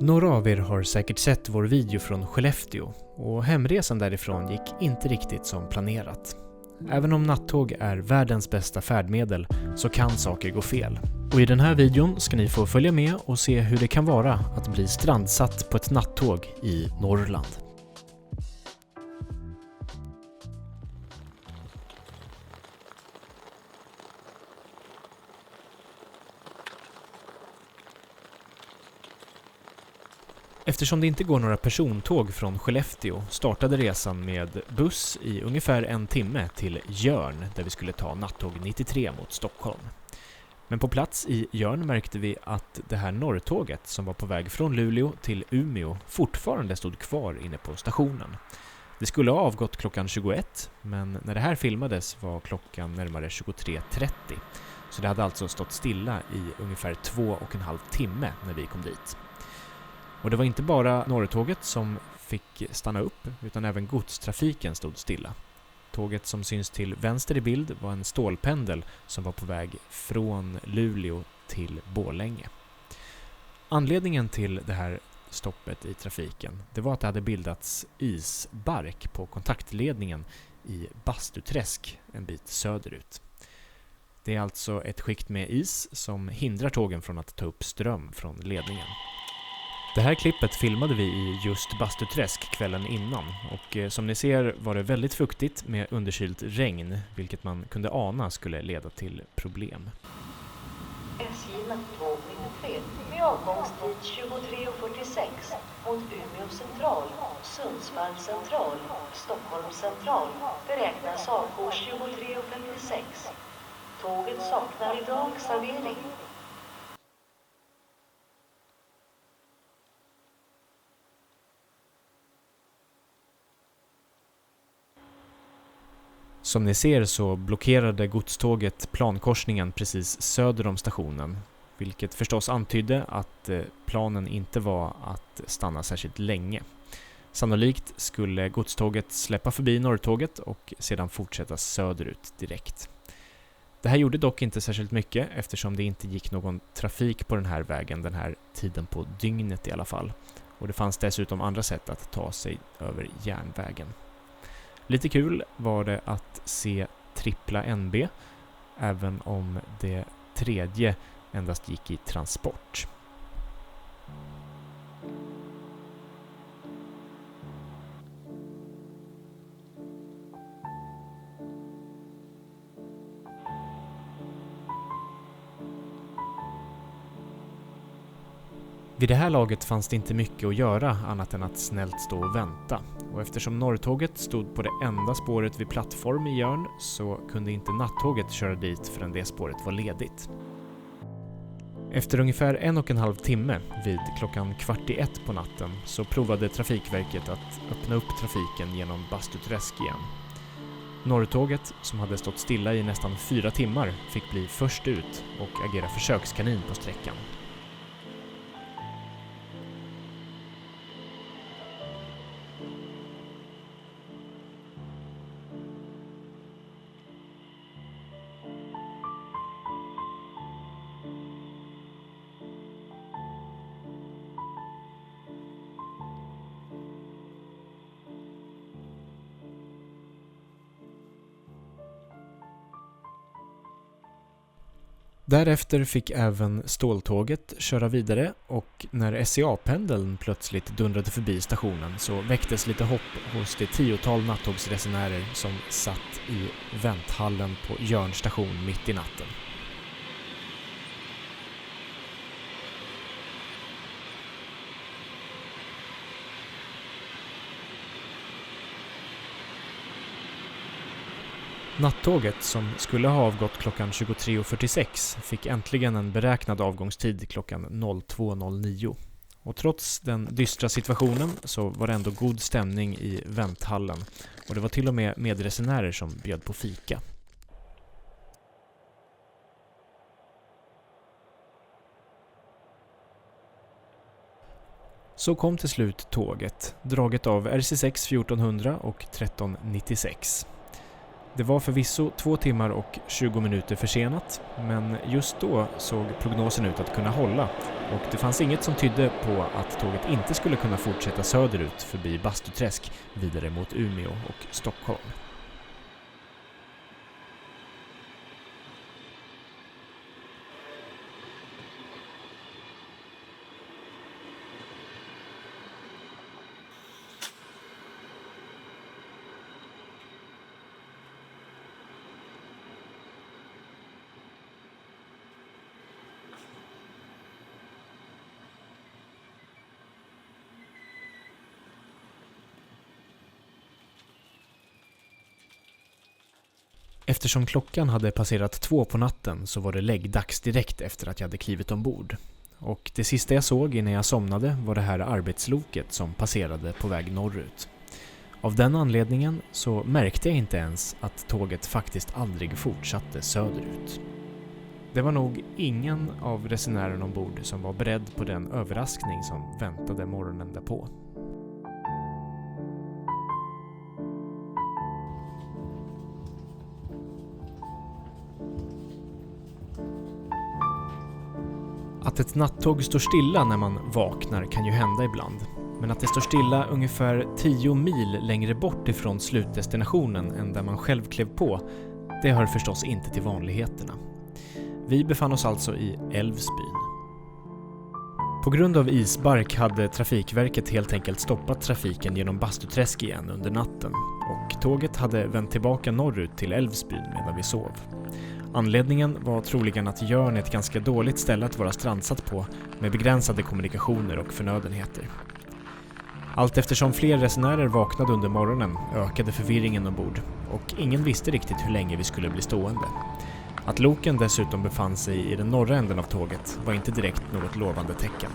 Några av er har säkert sett vår video från Skellefteå och hemresan därifrån gick inte riktigt som planerat. Även om nattåg är världens bästa färdmedel så kan saker gå fel. Och i den här videon ska ni få följa med och se hur det kan vara att bli strandsatt på ett nattåg i Norrland. Eftersom det inte går några persontåg från Skellefteå startade resan med buss i ungefär en timme till Jörn där vi skulle ta nattåg 93 mot Stockholm. Men på plats i Jörn märkte vi att det här norrtåget som var på väg från Luleå till Umeå fortfarande stod kvar inne på stationen. Det skulle ha avgått klockan 21, men när det här filmades var klockan närmare 23:30. Så det hade alltså stått stilla i ungefär 2,5 timme när vi kom dit. Och det var inte bara norrtåget som fick stanna upp utan även godstrafiken stod stilla. Tåget som syns till vänster i bild var en stålpendel som var på väg från Luleå till Borlänge. Anledningen till det här stoppet i trafiken det var att det hade bildats isbark på kontaktledningen i Bastuträsk en bit söderut. Det är alltså ett skikt med is som hindrar tågen från att ta upp ström från ledningen. Det här klippet filmade vi i just Bastuträsk kvällen innan och som ni ser var det väldigt fuktigt med underkylt regn vilket man kunde ana skulle leda till problem. SJ nattåg 93 med avgångstid 23:46 mot Umeå central, Sundsvall central, Stockholm central beräknas avgå 23:56. Tåget saknar idag servering. Som ni ser så blockerade godståget plankorsningen precis söder om stationen, vilket förstås antydde att planen inte var att stanna särskilt länge. Sannolikt skulle godståget släppa förbi norrtåget och sedan fortsätta söderut direkt. Det här gjorde dock inte särskilt mycket eftersom det inte gick någon trafik på den här vägen den här tiden på dygnet i alla fall. Och det fanns dessutom andra sätt att ta sig över järnvägen. Lite kul var det att se trippla NB, även om det tredje endast gick i transport. Vid det här laget fanns det inte mycket att göra annat än att snällt stå och vänta. Och eftersom norrtåget stod på det enda spåret vid plattform i Jörn så kunde inte nattåget köra dit förrän det spåret var ledigt. Efter ungefär 1,5 timme vid klockan 1:15 på natten så provade Trafikverket att öppna upp trafiken genom Bastuträsk igen. Norrtåget, som hade stått stilla i nästan 4 timmar, fick bli först ut och agera försökskanin på sträckan. Därefter fick även ståltåget köra vidare och när SCA-pendeln plötsligt dundrade förbi stationen så väcktes lite hopp hos det 10-tal nattågsresenärer som satt i vänthallen på Jörn station mitt i natten. Nattåget som skulle ha avgått klockan 23:46 fick äntligen en beräknad avgångstid klockan 02:09. Och trots den dystra situationen så var det ändå god stämning i vänthallen och det var till och med medresenärer som bjöd på fika. Så kom till slut tåget, draget av RC6 1400 och 1396. Det var förvisso 2 timmar och 20 minuter försenat, men just då såg prognosen ut att kunna hålla och det fanns inget som tydde på att tåget inte skulle kunna fortsätta söderut förbi Bastuträsk vidare mot Umeå och Stockholm. Eftersom klockan hade passerat 2 på natten så var det läggdags direkt efter att jag hade klivit ombord. Och det sista jag såg innan jag somnade var det här arbetsloket som passerade på väg norrut. Av den anledningen så märkte jag inte ens att tåget faktiskt aldrig fortsatte söderut. Det var nog ingen av resenärerna ombord som var beredd på den överraskning som väntade morgonen därpå. Att ett nattåg står stilla när man vaknar kan ju hända ibland. Men att det står stilla ungefär 10 mil längre bort ifrån slutdestinationen än där man själv klev på, det hör förstås inte till vanligheterna. Vi befann oss alltså i Älvsbyn. På grund av isbark hade Trafikverket helt enkelt stoppat trafiken genom Bastuträsk igen under natten och tåget hade vänt tillbaka norrut till Älvsbyn medan vi sov. Anledningen var troligen att Jörn är ett ganska dåligt ställe att vara strandsatt på med begränsade kommunikationer och förnödenheter. Allt eftersom fler resenärer vaknade under morgonen ökade förvirringen ombord och ingen visste riktigt hur länge vi skulle bli stående. Att loken dessutom befann sig i den norra änden av tåget var inte direkt något lovande tecken.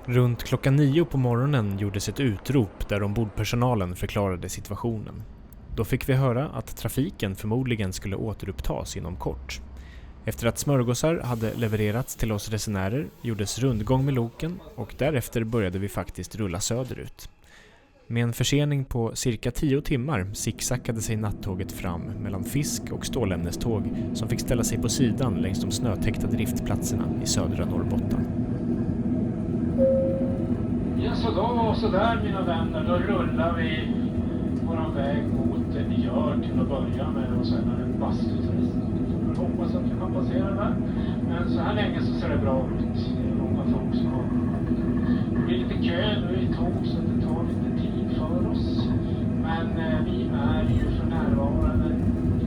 Runt klockan 9 på morgonen gjordes ett utrop där ombordpersonalen förklarade situationen. Då fick vi höra att trafiken förmodligen skulle återupptas inom kort. Efter att smörgåsar hade levererats till oss resenärer gjordes rundgång med loken och därefter började vi faktiskt rulla söderut. Med en försening på cirka 10 timmar zigzackade sig nattåget fram mellan fisk- och stålämneståg som fick ställa sig på sidan längs de snötäckta driftplatserna i södra Norrbotten. Ja, så där mina vänner, då rullar vi våran väg mot Jörn till att börja med och sen en Bastuträsk. Jag hoppas att vi kan passera där. Men så här länge så ser det bra ut. Det är många folk som har. Det blir lite kö nu i tåg så det tar lite tid för oss. Men vi är ju för närvarande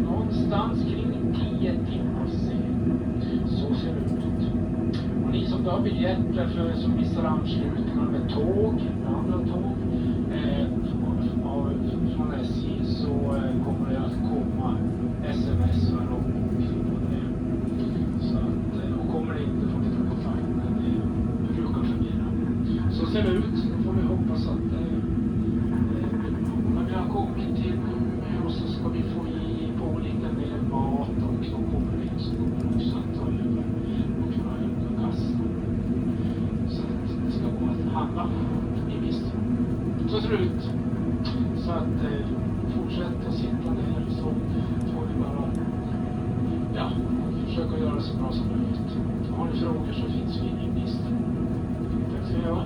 någonstans kring 10 timmar sen. Så ser det ut. Och ni som har biljetter för som missar anslutningar med tåg, med andra tåg från SJ så kommer det att komma sms och loggbok på det. Så att, och kommer det inte får ni ta kontakt med det brukar fungera. Så ser det ut, då får vi hoppas att när vi har kommit till Umeå så ska vi få i på lite mer mat och då kommer det in så kommer det också att ta över och kunna öppna kassan. Så att det ska gå att handla i visst. Så ser det ut. Så att fortsätt att sitta ner så får vi bara försöka göra det så bra som möjligt. Har ni frågor så finns vi i visst. Tack ska jag ha.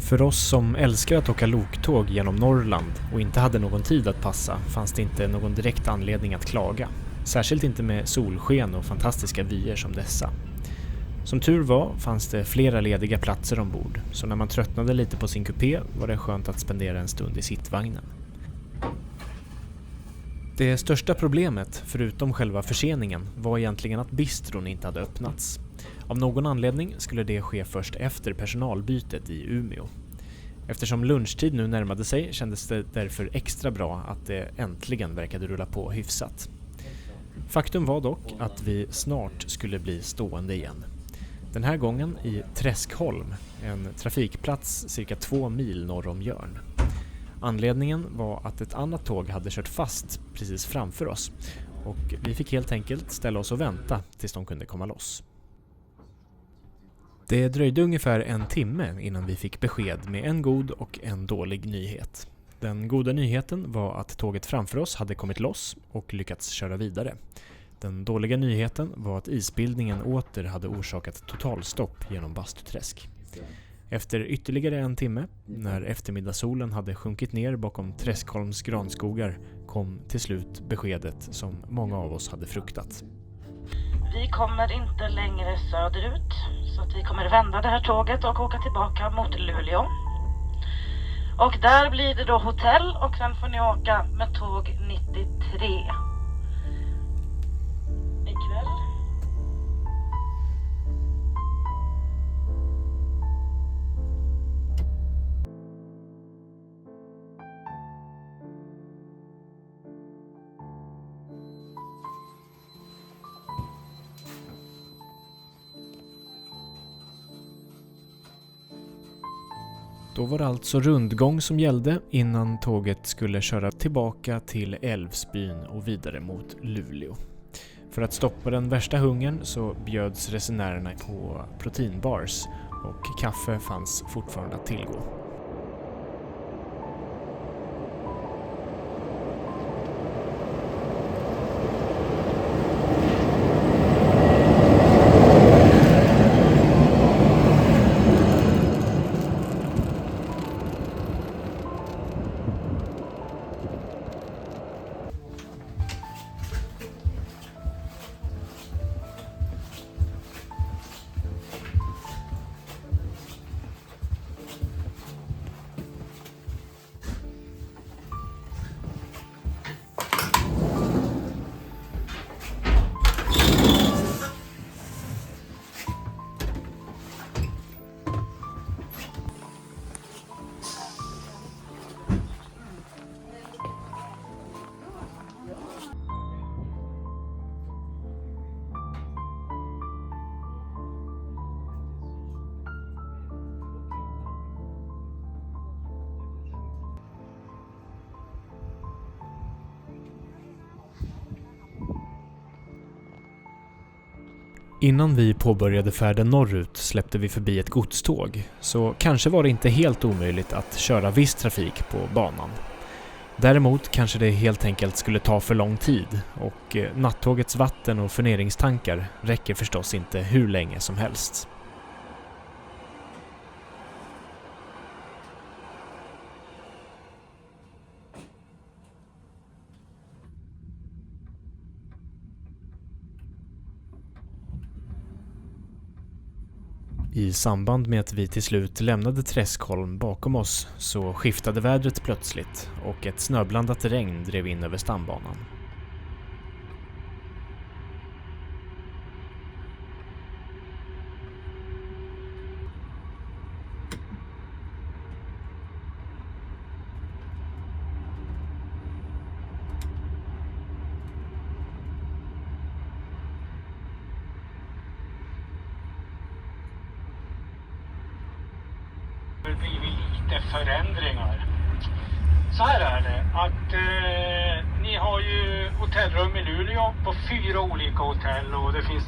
För oss som älskar att åka loktåg genom Norrland och inte hade någon tid att passa fanns det inte någon direkt anledning att klaga. Särskilt inte med solsken och fantastiska vyer som dessa. Som tur var fanns det flera lediga platser ombord, så när man tröttnade lite på sin kupé var det skönt att spendera en stund i sittvagnen. Det största problemet, förutom själva förseningen, var egentligen att bistron inte hade öppnats. Av någon anledning skulle det ske först efter personalbytet i Umeå. Eftersom lunchtid nu närmade sig kändes det därför extra bra att det äntligen verkade rulla på hyfsat. Faktum var dock att vi snart skulle bli stående igen. Den här gången i Träskholm, en trafikplats cirka 2 mil norr om Jörn. Anledningen var att ett annat tåg hade kört fast precis framför oss och vi fick helt enkelt ställa oss och vänta tills de kunde komma loss. Det dröjde ungefär 1 timme innan vi fick besked med en god och en dålig nyhet. Den goda nyheten var att tåget framför oss hade kommit loss och lyckats köra vidare. Den dåliga nyheten var att isbildningen åter hade orsakat totalstopp genom Bastuträsk. Efter ytterligare 1 timme, när eftermiddagssolen hade sjunkit ner bakom Träskholms granskogar, kom till slut beskedet som många av oss hade fruktat. Vi kommer inte längre söderut, så att vi kommer vända det här tåget och åka tillbaka mot Luleå. Och där blir det då hotell och sen får ni åka med tåg 93 ikväll. Då var det alltså rundgång som gällde innan tåget skulle köra tillbaka till Älvsbyn och vidare mot Luleå. För att stoppa den värsta hungern så bjöds resenärerna på proteinbars och kaffe fanns fortfarande att tillgå. Innan vi påbörjade färden norrut släppte vi förbi ett godståg, så kanske var det inte helt omöjligt att köra viss trafik på banan. Däremot kanske det helt enkelt skulle ta för lång tid och nattågets vatten- och förneringstankar räcker förstås inte hur länge som helst. I samband med att vi till slut lämnade Träskholm bakom oss så skiftade vädret plötsligt och ett snöblandat regn drev in över stambanan. Det blir lite förändringar. Så här är det att ni har ju hotellrum i Luleå på 4 olika hotell och det finns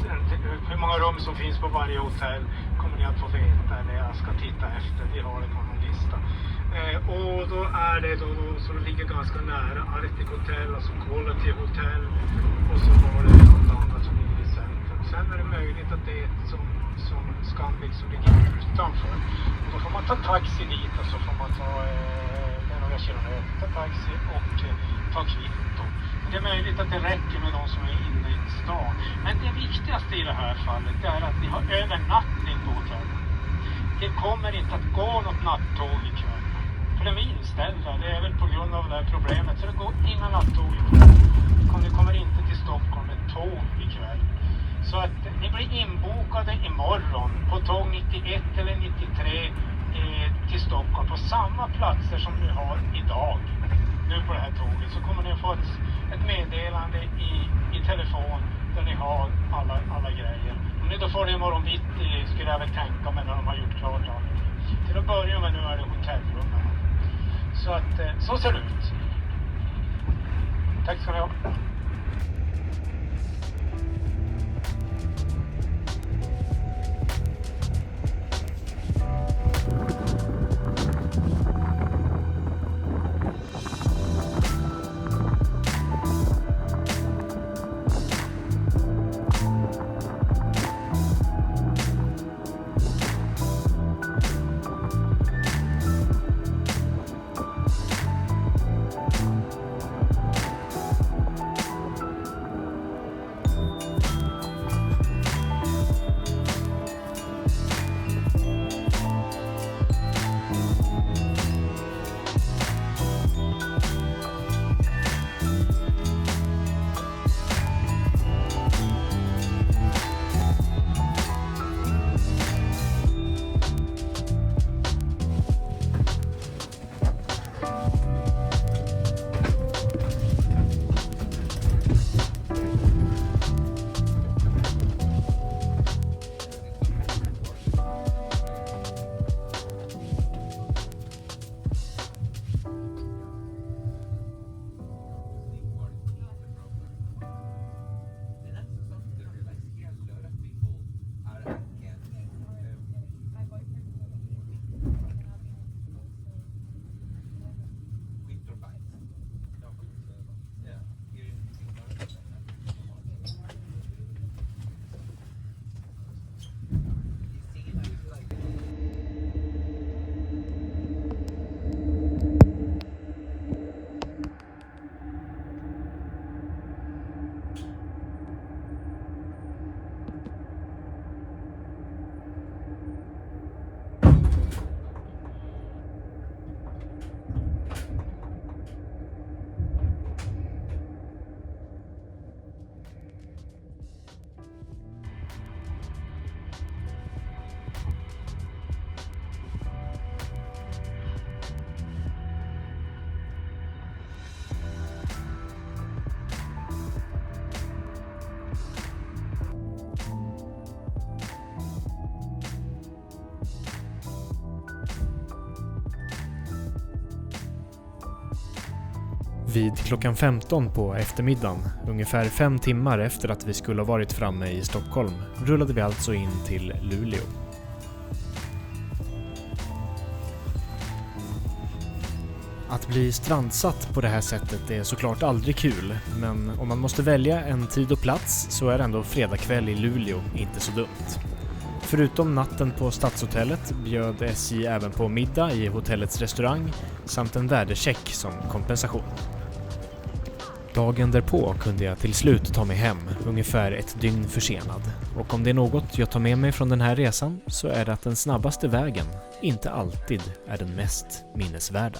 hur många rum som finns på varje hotell kommer ni att få veta, eller jag ska titta efter, vi har det på någon lista. Och då är det då så det ligger ganska nära Arctic Hotel, alltså Quality Hotel, och så var det något annat som ligger i centrum. Sen är det möjligt att det är ett som Scandic som ligger utanför. Och då får man ta taxi dit och så får man ta några kilometer, ta taxi och ta kvitto. Det är möjligt att det räcker med de som är inne i stan. Men det viktigaste i det här fallet är att ni har övernattning på hotellet. Det kommer inte att gå något nattåg ikväll. För de är inställda. Det är väl på grund av det här problemet. Så det går inga nattåg ikväll. Ni kommer inte till Stockholm med tåg ikväll. Så att ni blir inbokade imorgon på tåg 91 eller 93 till Stockholm på samma platser som ni har idag. Nu på det här tåget så kommer ni att få ett meddelande i telefon där ni har alla grejer. Om ni då får det imorgon bitti skulle jag väl tänka mig när de har gjort klart allt. Till att börja med nu är det hotellrummen. Så att så ser det ut. Tack ska ni ha. Vid klockan 15 på eftermiddagen, ungefär 5 timmar efter att vi skulle ha varit framme i Stockholm, rullade vi alltså in till Luleå. Att bli strandsatt på det här sättet är såklart aldrig kul, men om man måste välja en tid och plats så är ändå fredagkväll i Luleå inte så dumt. Förutom natten på Stadshotellet bjöd SJ även på middag i hotellets restaurang samt en värdecheck som kompensation. Dagen därpå kunde jag till slut ta mig hem, ungefär ett dygn försenad. Och om det är något jag tar med mig från den här resan så är det att den snabbaste vägen inte alltid är den mest minnesvärda.